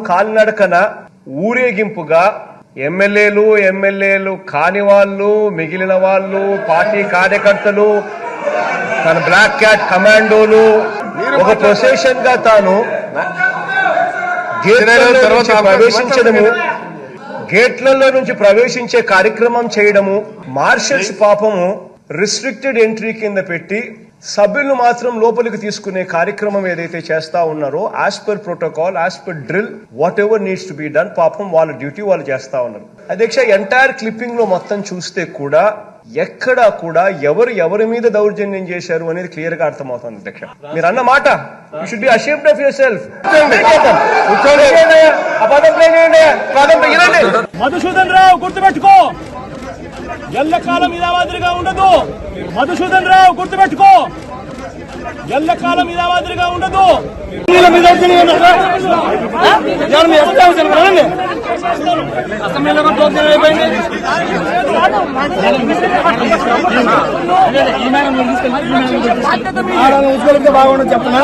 కాలినడకన ఊరేగింపుగా ఎమ్మెల్యేలు కాని వాళ్ళు, మిగిలిన వాళ్ళు, పార్టీ కార్యకర్తలు, తన బ్లాక్ క్యాట్ కమాండోలు ఒక ప్రొసెషన్ గా తాను గేట్లలో నుంచి ప్రవేశించే కార్యక్రమం చేయడము, మార్షల్స్ పాపము రిస్ట్రిక్టెడ్ ఎంట్రీ కింద పెట్టి సభ్యులను మాత్రం లోపలికి తీసుకునే కార్యక్రమం ఏదైతే చేస్తా ఉన్నారో as per protocol, as per drill, what ever needs to be done, పాపం వాళ్ళ డ్యూటీ వాళ్ళు చేస్తా ఉన్నారు. అధ్యక్ష, ఎంటైర్ క్లిప్పింగ్ లో మొత్తం చూస్తే కూడా ఎక్కడా కూడా ఎవరి మీద దౌర్జన్యం చేశారు అనేది క్లియర్ గా అర్థమవుతుంది. అధ్యక్ష, మీరు అన్న మాట you should be ashamed of yourself. Madhusudan Rao గుర్తుపెట్టుకో, ఎల్లకాలం ఇదే మాదిరిగా ఉండదు. మధుసూదన్ రావు గుర్తుపెట్టుకో, ఎల్లకాలం ఇదే మాదిరిగా ఉండదు. బాగుండదు చెప్పనా.